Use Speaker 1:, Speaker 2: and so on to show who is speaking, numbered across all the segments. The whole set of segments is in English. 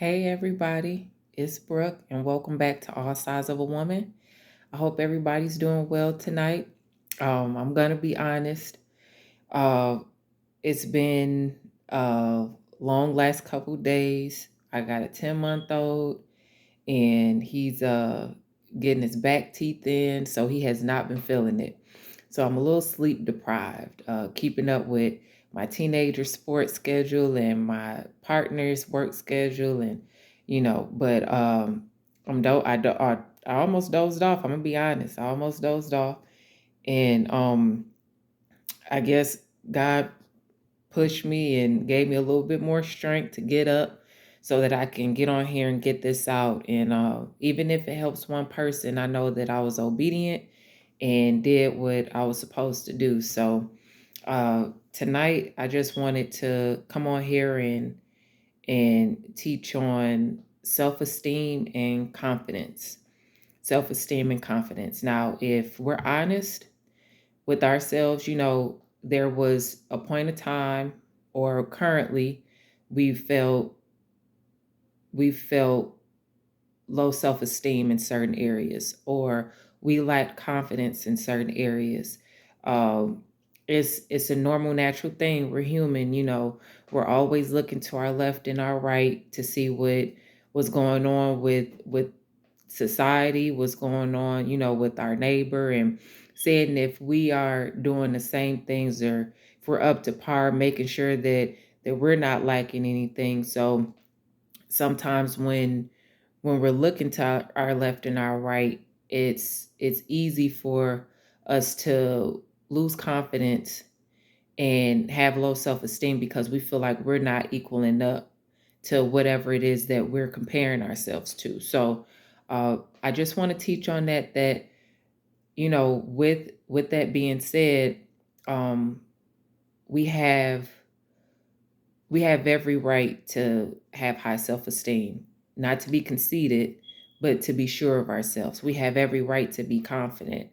Speaker 1: Hey everybody, it's Brooke and welcome back to All Sides of a Woman. I hope everybody's doing well tonight. I'm gonna be honest. Uh, it's been a long last couple days. I got a 10-month-old and he's getting his back teeth in, so he has not been feeling it. So I'm a little sleep deprived, keeping up with my teenager sports schedule and my partner's work schedule, and but I almost dozed off. I'm gonna be honest, I almost dozed off, and I guess God pushed me and gave me a little bit more strength to get up so that I can get on here and get this out. And even if it helps one person, I know that I was obedient and did what I was supposed to do. So tonight, I just wanted to come on here and teach on self-esteem and confidence. Self-esteem and confidence. Now, if we're honest with ourselves, there was a point of time or currently we felt we felt low self-esteem in certain areas, or we lacked confidence in certain areas. Um, it's a normal, natural thing. We're human, we're always looking to our left and our right to see what was going on with society, what's going on, with our neighbor, and seeing if we are doing the same things or if we're up to par, making sure that we're not lacking anything. So sometimes when we're looking to our left and our right, it's easy for us to lose confidence and have low self-esteem because we feel like we're not equaling up to whatever it is that we're comparing ourselves to. So I just want to teach on that with that being said, um, we have we have every right to have high self-esteem, not to be conceited, but to be sure of ourselves. We have every right to be confident.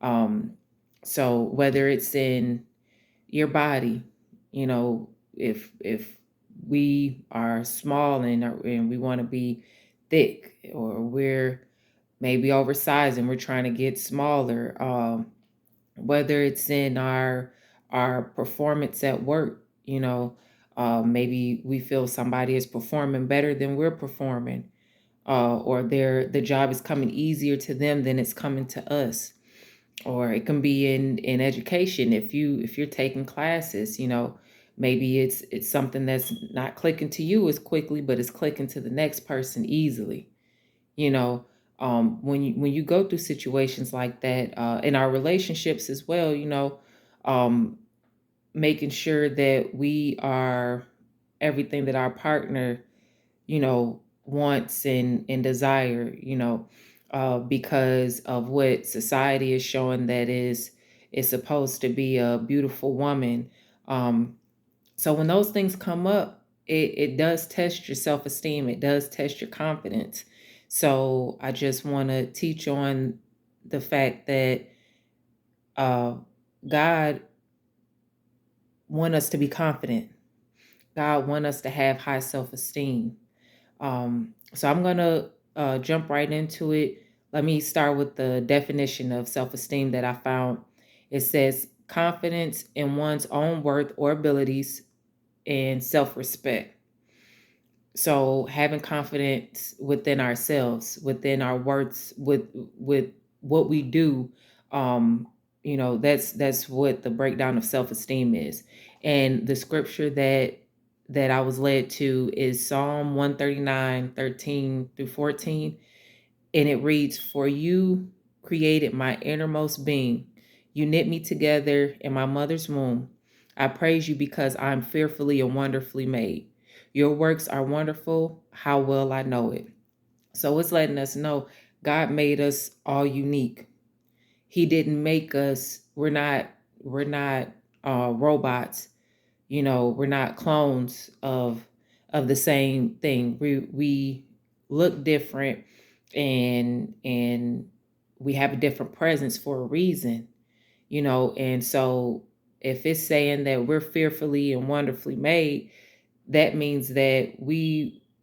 Speaker 1: Um, so whether it's in your body, if we are small and we want to be thick, or we're maybe oversized and we're trying to get smaller, whether it's in our performance at work, maybe we feel somebody is performing better than we're performing, or the job is coming easier to them than it's coming to us. Or it can be in education. If you're taking classes, maybe it's something that's not clicking to you as quickly, but it's clicking to the next person easily. you know when you go through situations like that, in our relationships as well, um making sure that we are everything that our partner wants and desire, because of what society is showing that is supposed to be a beautiful woman. Um so when those things come up, it does test your self-esteem, it does test your confidence. So I just want to teach on the fact that uh, God want us to be confident. God want us to have high self-esteem. So I'm going to jump right into it. Let me start with the definition of self-esteem that I found. It says confidence in one's own worth or abilities and self-respect. So having confidence within ourselves, within our words, with what we do, um that's what the breakdown of self-esteem is. And the scripture that I was led to is Psalm 139:13 through 14, and it reads, "For you created my innermost being. You knit me together in my mother's womb. I praise you because I'm fearfully and wonderfully made. Your works are wonderful. How well I know it." So it's letting us know God made us all unique. He didn't make us, we're not robots. We're not clones of the same thing. We look different, and we have a different presence for a reason. And so if it's saying that we're fearfully and wonderfully made, that means that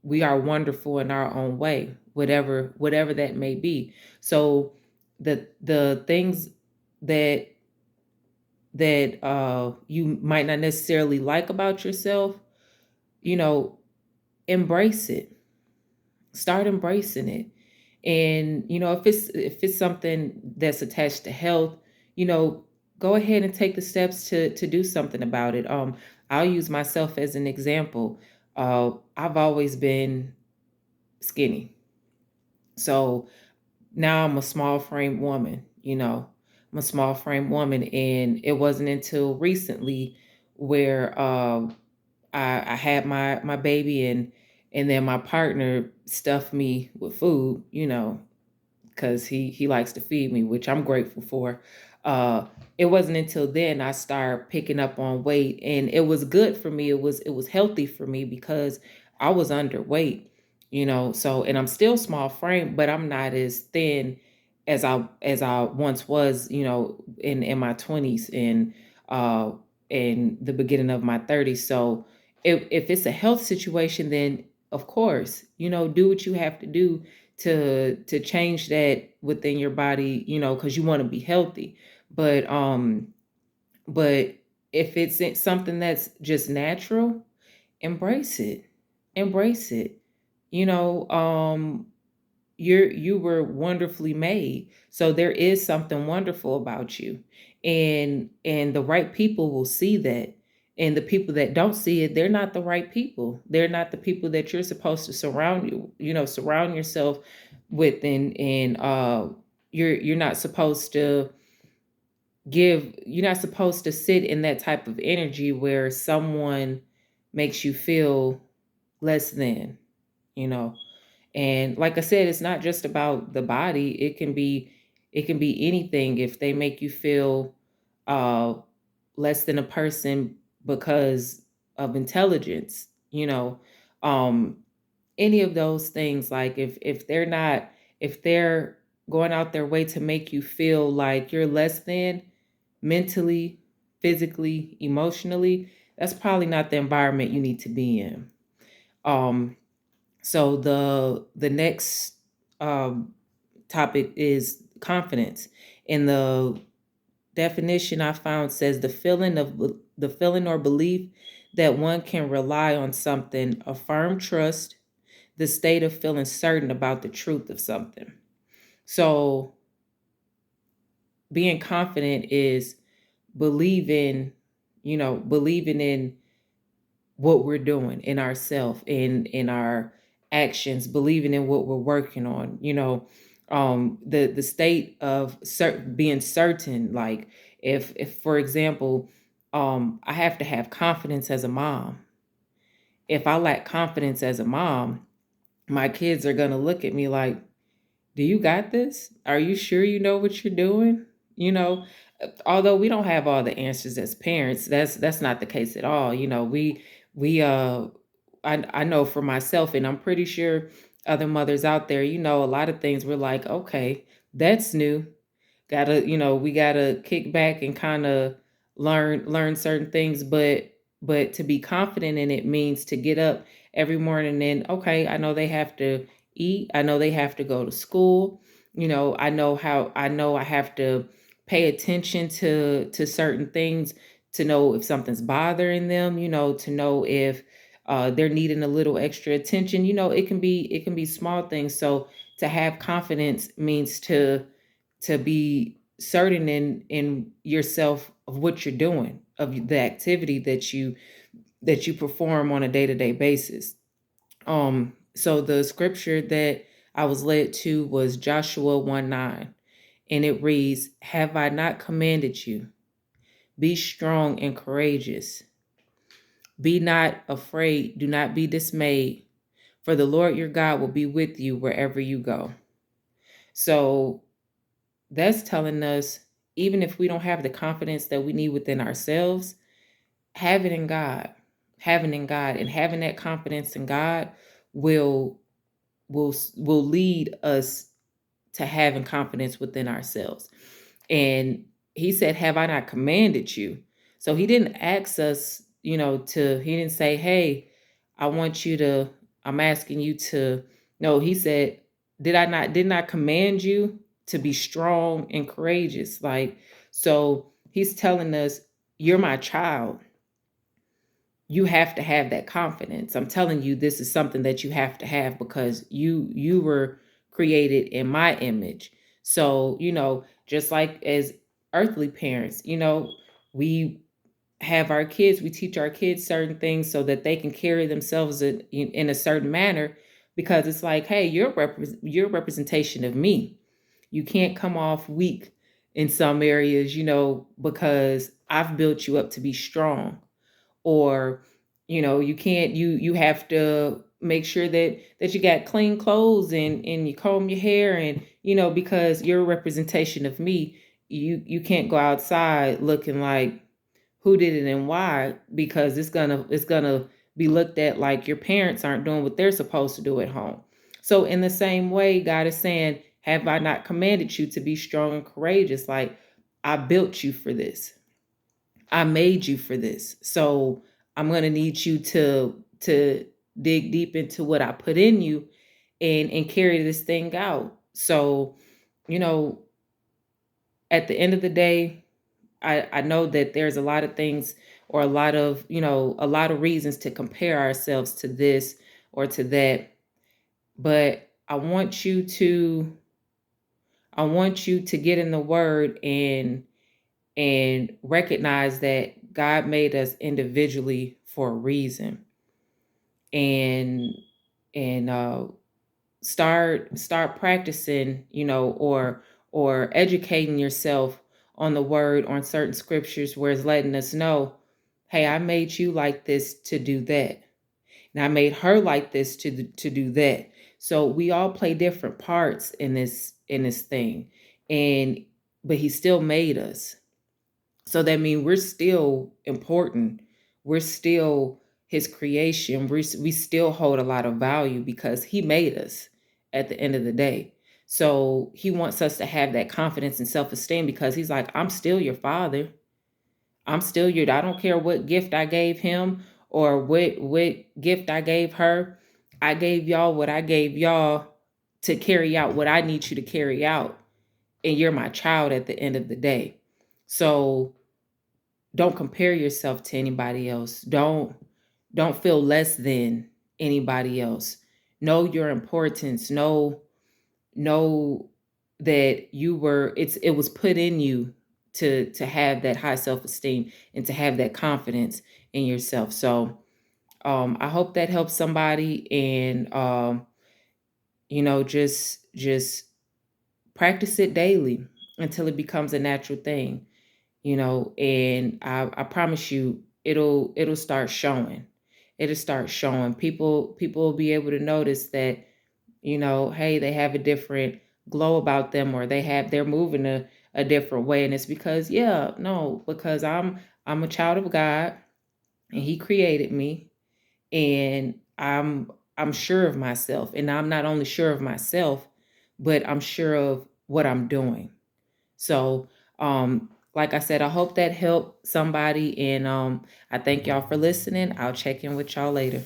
Speaker 1: we are wonderful in our own way, whatever that may be. So the things that you might not necessarily like about yourself, you know, embrace it. Start embracing it. And if it's something that's attached to health, you know, go ahead and take the steps to do something about it. I'll use myself as an example. I've always been skinny. So now I'm a small frame woman, I'm a small frame woman. And it wasn't until recently where I had my baby, and then my partner stuffed me with food, because he likes to feed me, which I'm grateful for. Uh, it wasn't until then I started picking up on weight, and it was good for me. It was healthy for me because I was underweight, So, and I'm still small frame, but I'm not as thin as I once was, in my 20s and uh in the beginning of my 30s. So, if it's a health situation, then of course, do what you have to do to change that within your body, because you want to be healthy. But um but if it's something that's just natural, embrace it. Embrace it. you know um you were wonderfully made, so there is something wonderful about you. And the right people will see that. And the people that don't see it, they're not the right people. They're not the people that you're supposed to surround yourself with. And you're not supposed to you're not supposed to sit in that type of energy where someone makes you feel less than, you know and like I said, it's not just about the body. It can be anything. If they make you feel uh less than a person because of intelligence, um any of those things, like if they're going out their way to make you feel like you're less than, mentally, physically, emotionally, that's probably not the environment you need to be in. Um so the next um, topic is confidence. And the definition I found says the feeling or belief that one can rely on something, a firm trust, the state of feeling certain about the truth of something. So being confident is believing, believing in what we're doing, in ourself, in our actions, believing in what we're working on, the state of being certain. Like, if for example, I have to have confidence as a mom. If I lack confidence as a mom, my kids are going to look at me like, do you got this? Are you sure you know what you're doing? You know, although we don't have all the answers as parents, that's not the case at all. I know for myself, and I'm pretty sure other mothers out there, a lot of things we're like, okay, that's new. We gotta kick back and kind of learn certain things. But to be confident in it means to get up every morning and, okay, I know they have to eat, I know they have to go to school, I know I have to pay attention to certain things, to know if something's bothering them, to know if they're needing a little extra attention. It can be small things. So to have confidence means to be certain in yourself, of what you're doing, of the activity that you perform on a day-to-day basis. So the scripture that I was led to was Joshua 1:9, and it reads, have I not commanded you? Be strong and courageous. Be not afraid, do not be dismayed, for the Lord your God will be with you wherever you go. So that's telling us, even if we don't have the confidence that we need within ourselves, have it in God. Having in God, and having that confidence in God will will lead us to having confidence within ourselves. And he said, have I not commanded you? So he didn't ask us, he didn't say, hey, I want you to I'm asking you to, no, he said, didn't I command you to be strong and courageous? Like, so he's telling us, you're my child. You have to have that confidence. I'm telling you, this is something that you have to have because you were created in my image. So, just like as earthly parents, we have our kids, we teach our kids certain things so that they can carry themselves in a certain manner, because it's like, hey, you're a representation of me. You can't come off weak in some areas, because I've built you up to be strong. Or you can't, you have to make sure that you got clean clothes and you comb your hair, and because you're a representation of me. You can't go outside looking like who did it and why, because it's gonna be looked at like your parents aren't doing what they're supposed to do at home. So in the same way, God is saying, have I not commanded you to be strong and courageous? Like, I built you for this. I made you for this. So I'm going to need you to dig deep into what I put in you, and carry this thing out. So, you know, at the end of the day, I know that there's a lot of things, or a lot of reasons to compare ourselves to this or to that. But I want you to get in the word and recognize that God made us individually for a reason. And and start practicing, or educating yourself on the word, on certain scriptures where it's letting us know, hey, I made you like this to do that, and I made her like this to do that. So we all play different parts in this thing, and but he still made us. So that means we're still important. We're still his creation. We still hold a lot of value because he made us at the end of the day. So he wants us to have that confidence and self-esteem, because he's like, I'm still your father. I don't care what gift I gave him, or what gift I gave her. I gave y'all what I gave y'all to carry out what I need you to carry out. And you're my child at the end of the day. So don't compare yourself to anybody else. Don't feel less than anybody else. Know your importance. Know that it was put in you to have that high self-esteem and to have that confidence in yourself. So I hope that helps somebody, and just practice it daily until it becomes a natural thing. And I promise you, it'll start showing. It'll start showing. People will be able to notice that, hey, they have a different glow about them, or they're moving a different way. And it's because, yeah, no, because I'm a child of God, and he created me, and I'm sure of myself. And I'm not only sure of myself, but I'm sure of what I'm doing. So, like I said, I hope that helped somebody. And I thank y'all for listening. I'll check in with y'all later.